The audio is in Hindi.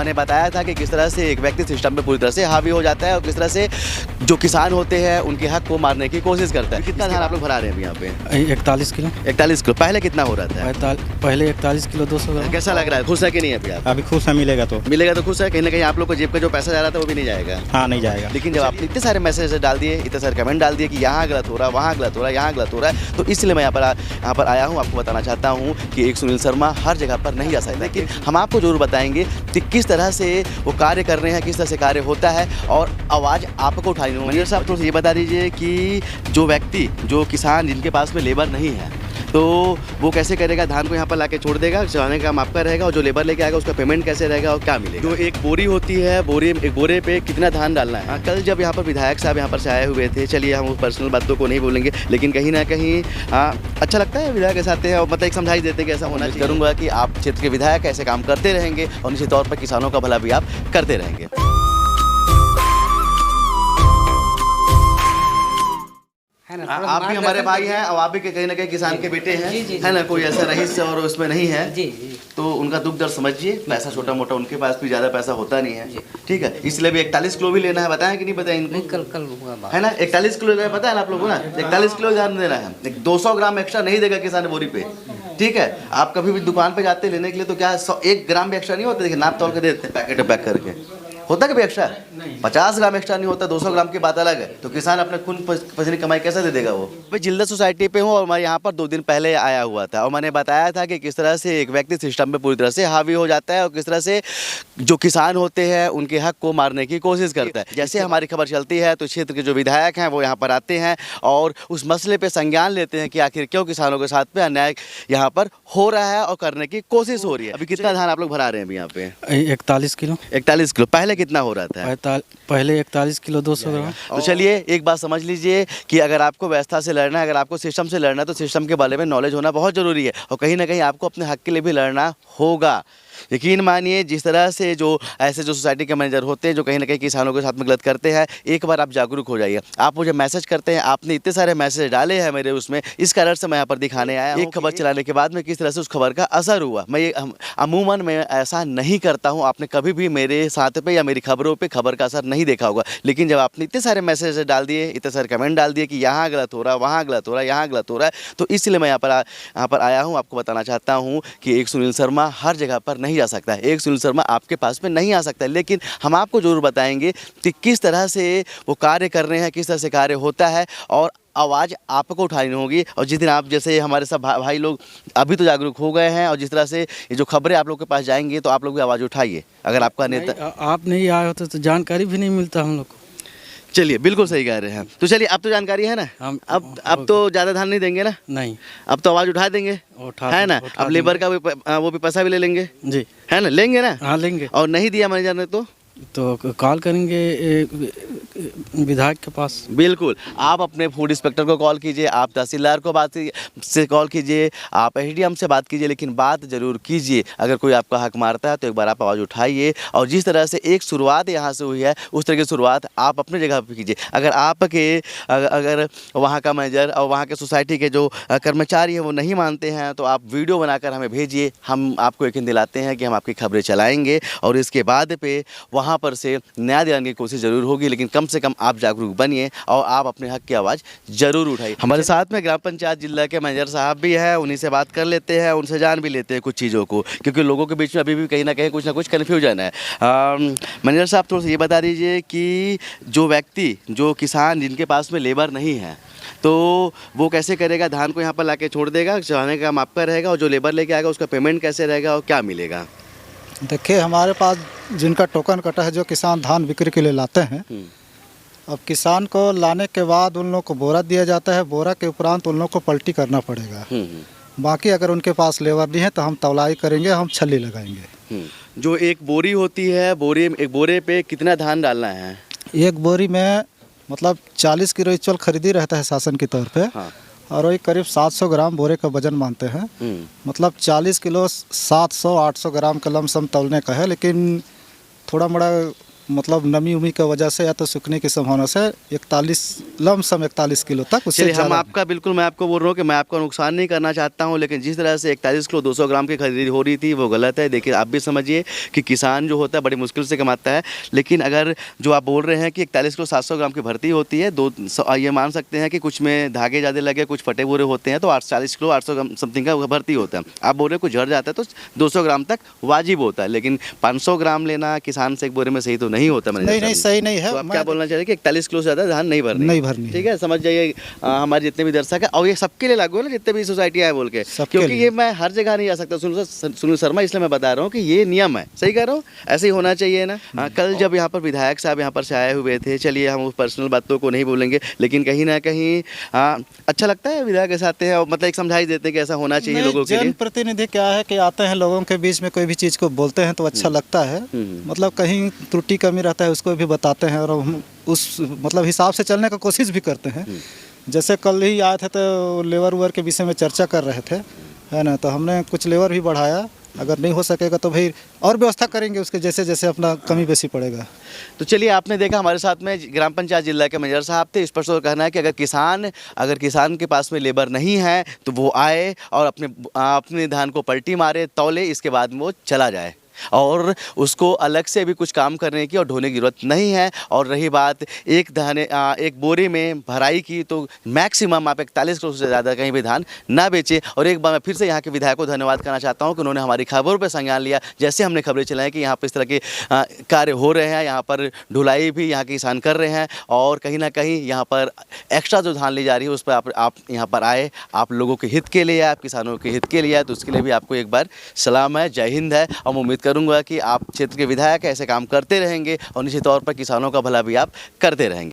मैंने बताया था कि किस तरह से एक व्यक्ति सिस्टम पे पूरी तरह से हावी हो जाता है और किस तरह से जो किसान होते हैं उनके हक को मारने की कोशिश करता है। कितना धान आप लोग भरा रहे हैं अभी यहाँ पे? 41 किलो। 41 किलो। पहले कितना हो रहा था? पहले 41 किलो 200 ग्राम। कैसा लग रहा है? खुश है कि नहीं अभी आप? अभी खुश है, मिलेगा तो खुश है। कहीं ना कहीं आप लोग को जेब का जो पैसा जा रहा था वो भी नहीं जाएगा। हाँ, नहीं जाएगा। लेकिन जब आपने इतने सारे मैसेज डाल दिए, इतने सारे कमेंट डाल दिए कि यहाँ गलत हो रहा है, वहाँ गलत हो रहा है, यहाँ गलत हो रहा है, तो इसलिए मैं यहाँ पर आया हूँ। आपको बताना चाहता हूँ कि एक सुनील शर्मा हर जगह पर नहीं जा सकता, लेकिन हम आपको जरूर बताएंगे कि किस तरह से वो कार्य कर रहे हैं, किस तरह से कार्य होता है और आवाज़ आपको उठानी होगी। मंजर साहब, थोड़ा ये बता दीजिए कि जो व्यक्ति, जो किसान जिनके पास में लेबर नहीं है, तो वो कैसे करेगा? धान को यहाँ पर लाके छोड़ देगा, चलाने का काम आपका रहेगा, और जो लेबर लेके आएगा उसका पेमेंट कैसे रहेगा और क्या मिलेगा? जो एक बोरी होती है, एक बोरे पे कितना धान डालना है? कल जब यहाँ पर विधायक साहब यहाँ पर से आए हुए थे, चलिए हम उस पर्सनल बातों को नहीं बोलेंगे, लेकिन कहीं ना कहीं अच्छा लगता है विधायक ऐसे आते हैं और मतलब एक समझाई देते हैं कि ऐसा होना चाहिए। करूँगा कि आप क्षेत्र के विधायक ऐसे काम करते रहेंगे और निश्चित तौर पर किसानों का भला भी आप करते रहेंगे। आप भी हमारे भाई हैं और आप भी कहीं ना कहीं किसान के बेटे हैं, है ना? कोई ऐसा रईस और उसमें नहीं है, तो उनका दुख दर्द समझिए। पैसा छोटा मोटा उनके पास भी ज़्यादा पैसा होता नहीं है, ठीक है? इसलिए भी 41 किलो भी लेना है। बताएं कि नहीं बताएं इनको? कल है ना? 41 किलो लेना है, पता है ना आप लोगों को ना? 41 किलो धान देना है। 200 ग्राम एक्स्ट्रा नहीं देगा किसान बोरी पे, ठीक है? आप कभी भी दुकान पे जाते लेने के लिए तो क्या 1 ग्राम भी एक्स्ट्रा नहीं होता? देखिए नाप तोल के देते हैं, पैकेट पैक करके। होता कभी एक्स्ट्रा? 50 ग्राम एक्स्ट्रा नहीं होता, 200 ग्राम की बात अलग है। तो किसान अपने खून पसीने कमाई कैसे दे देगा वो? मैं जिल्दा सोसाइटी पे हूँ और मैं यहाँ पर 2 दिन पहले आया हुआ था और मैंने बताया था कि किस तरह से एक व्यक्ति सिस्टम पे पूरी तरह से हावी हो जाता है और किस तरह से जो किसान होते हैं उनके हक को मारने की कोशिश करता है। जैसे हमारी खबर चलती है तो क्षेत्र के जो विधायक हैं वो यहाँ पर आते हैं और उस मसले पर संज्ञान लेते हैं कि आखिर क्यों किसानों के साथ में अन्याय यहाँ पर हो रहा है और करने की कोशिश हो रही है। अभी कितना धान आप लोग भरा रहे हैं अभी यहाँ पे? 41 किलो। 41 किलो। पहले कितना हो रहा था? पहले 41 किलो 200 ग्राम। तो चलिए एक बात समझ लीजिए कि अगर आपको व्यवस्था से लड़ना है, अगर आपको सिस्टम से लड़ना है, तो सिस्टम के बारे में नॉलेज होना बहुत ज़रूरी है और कहीं ना कहीं आपको अपने हक के लिए भी लड़ना होगा। यकीन मानिए, जिस तरह से जो ऐसे जो सोसाइटी के मैनेजर होते हैं जो कहीं ना कहीं किसानों के साथ में गलत करते हैं, एक बार आप जागरूक हो जाइए। आप मुझे मैसेज करते हैं, आपने इतने सारे मैसेज डाले हैं मेरे उसमें, इस कारण से मैं यहाँ पर दिखाने आया। एक खबर चलाने के बाद में किस तरह से उस खबर का असर हुआ। मैं ये अमूमन मैं ऐसा नहीं करता हूँ, आपने कभी भी मेरे साथ पे या मेरी खबरों पे खबर का असर नहीं देखा होगा, लेकिन जब आपने इतने सारे मैसेज डाल दिए, इतने सारे कमेंट डाल दिए कि यहाँ गलत हो रहा है, वहाँ गलत हो रहा है, यहाँ गलत हो रहा है, तो इसलिए मैं यहाँ पर आया हूँ। आपको बताना चाहता हूँ कि एक सुनील शर्मा हर जगह पर नहीं जा सकता है, एक सुनील शर्मा आपके पास में नहीं आ सकता है, लेकिन हम आपको जरूर बताएंगे कि किस तरह से वो कार्य कर रहे हैं, किस तरह से कार्य होता है और आवाज़ आपको उठानी होगी। और जिस दिन आप जैसे हमारे सब भाई लोग अभी तो जागरूक हो गए हैं और जिस तरह से ये जो खबरें आप लोग के पास जाएंगी तो आप लोग भी आवाज़ उठाइए। अगर आपका नेता आप नहीं आए होते तो जानकारी भी नहीं मिलता हम लोग को। चलिए, बिल्कुल सही कह रहे हैं। तो चलिए, अब तो जानकारी है ना? अब तो ज़्यादा धान नहीं देंगे ना? नहीं, अब तो आवाज़ उठा देंगे, है ना? अब लेबर का वो भी पैसा भी ले लेंगे जी, है ना? लेंगे ना? हाँ लेंगे। और नहीं दिया मैनेजर ने तो कॉल करेंगे विधायक के पास। बिल्कुल, आप अपने फूड इंस्पेक्टर को कॉल कीजिए, आप तहसीलदार को बात से कॉल कीजिए, आप एसडीएम से बात कीजिए, लेकिन बात ज़रूर कीजिए। अगर कोई आपका हक मारता है तो एक बार आप आवाज़ उठाइए और जिस तरह से एक शुरुआत यहाँ से हुई है उस तरह की शुरुआत आप अपने जगह पर कीजिए। अगर वहाँ का मैनेजर और वहाँ के सोसाइटी के जो कर्मचारी हैं वो नहीं मानते हैं तो आप वीडियो बनाकर हमें भेजिए, हम आपको यकीन दिलाते हैं कि हम आपकी खबरें चलाएँगे और इसके बाद पे वहाँ पर से न्याय दिलाने की कोशिश जरूर होगी, लेकिन कम से कम आप जागरूक बनिए और आप अपने हक की आवाज़ जरूर उठाइए। हमारे साथ में ग्राम पंचायत जिला के मैनेजर साहब भी हैं, उन्हीं से बात कर लेते हैं, उनसे जान भी लेते हैं कुछ चीज़ों को, क्योंकि लोगों के बीच में अभी भी कहीं ना कुछ कन्फ्यूजन है। मैनेजर साहब, थोड़ा सा ये बता दीजिए कि जो व्यक्ति, जो किसान जिनके पास में लेबर नहीं है, तो वो कैसे करेगा? धान को यहाँ पर लाके छोड़ देगा, चलाने का काम आपका रहेगा, और जो लेबर लेके आएगा उसका पेमेंट कैसे रहेगा और क्या मिलेगा? देखिए, हमारे पास जिनका टोकन कटा है, जो किसान धान बिक्री के लिए लाते हैं, अब किसान को लाने के बाद उन लोग को बोरा दिया जाता है, बोरा के उपरांत उन लोग को पलटी करना पड़ेगा। बाकी अगर उनके पास लेबर नहीं है तो हम तौलाई करेंगे, हम छल्ली लगाएंगे। जो एक बोरी होती है, एक बोरे पे कितना धान डालना है? एक बोरी में मतलब 40 किलो इचल खरीदी रहता है शासन की तौर पे। हाँ। और वही करीब 700 ग्राम बोरे का वजन मानते हैं। मतलब 40 किलो 700-800 ग्राम का लमसम तौलने का है, लेकिन थोड़ा मोड़ा मतलब नमी उमी की वजह से या तो सूखने की संभावना से 41 किलो तक उससे चलिए हम ज़्यादा आपका बिल्कुल मैं आपको बोल रहा हूँ कि मैं आपका नुकसान नहीं करना चाहता हूँ, लेकिन जिस तरह से 41 किलो 200 ग्राम की खरीदी हो रही थी वो गलत है। देखिए आप भी समझिए कि किसान जो होता है बड़ी मुश्किल से कमाता है, लेकिन अगर जो आप बोल रहे हैं कि 41 किलो 700 ग्राम की भर्ती होती है, ये मान सकते हैं कि कुछ में धागे ज़्यादा लगे, कुछ फटे बुरे होते हैं, तो 40 किलो 800 ग्राम समथिंग का भर्ती होता है। आप बोल रहे हैं कुछ झड़ जाता है तो 200 ग्राम तक वाजिब होता है, लेकिन 500 ग्राम लेना किसान से एक बोरे में सही तो नहीं होता। नहीं सही नहीं है। तो आप क्या बोलना चाह रहे हैं कि 41 किलो से ज़्यादा धान नहीं भरनी, ठीक है, समझ जाइए हमारे जितने भी दर्शक है, और ये सबके लिए लागू है ना, जितने भी सोसाइटी है बोल के, क्योंकि ये मैं हर जगह नहीं जा सकता सुनील शर्मा, इसलिए मैं बता रहा हूँ कि ये नियम है, सही कह रहा हूँ, ऐसे ही होना चाहिए ना। कल जब यहाँ पर विधायक साहब यहाँ पर से आए हुए थे, चलिए हम उस पर्सनल बातों को नहीं बोलेंगे, लेकिन कहीं ना कहीं अच्छा लगता है विधायक ऐसे आते हैं और मतलब एक समझाई देते हैं कि ऐसा होना चाहिए लोगों के लिए। जनप्रतिनिधि क्या है कि आते हैं लोगों के बीच में, कोई भी चीज़ को बोलते हैं तो अच्छा लगता है, मतलब कहीं त्रुटि कमी रहता है उसको भी बताते हैं और हम उस मतलब हिसाब से चलने का कोशिश भी करते हैं। जैसे कल ही आए थे तो लेबर वेबर के विषय में चर्चा कर रहे थे, है ना, तो हमने कुछ लेबर भी बढ़ाया, अगर नहीं हो सकेगा तो भाई और व्यवस्था करेंगे उसके जैसे जैसे अपना कमी बेसी पड़ेगा। तो चलिए आपने देखा हमारे साथ में ग्राम पंचायत जिला के मैनेजर साहब थे। इस पर तो कहना है कि अगर किसान के पास में लेबर नहीं है तो वो आए और अपने धान को पलटी मारे, तौले, इसके बाद में वो चला जाए और उसको अलग से भी कुछ काम करने की और ढोने की ज़रूरत नहीं है। और रही बात एक बोरे में भराई की, तो मैक्सिमम आप 41 किलो से ज़्यादा कहीं भी धान ना बेचें। और एक बार मैं फिर से यहाँ के विधायक को धन्यवाद करना चाहता हूँ कि उन्होंने हमारी खबरों पर संज्ञान लिया। जैसे हमने खबरें चलाई कि यहाँ पर इस तरह के कार्य हो रहे हैं, यहाँ पर ढुलाई भी यहाँ के किसान कर रहे हैं और कहीं ना कहीं यहाँ पर एक्स्ट्रा जो धान ली जा रही है उस पर आप यहाँ पर आए, आप लोगों के हित के लिए, आप किसानों के हित के लिए आए, तो उसके लिए भी आपको एक बार सलाम है, जय हिंद है। और मैं उम्मीद करूंगा कि आप क्षेत्र के विधायक ऐसे काम करते रहेंगे और निश्चित तौर पर किसानों का भला भी आप करते रहेंगे।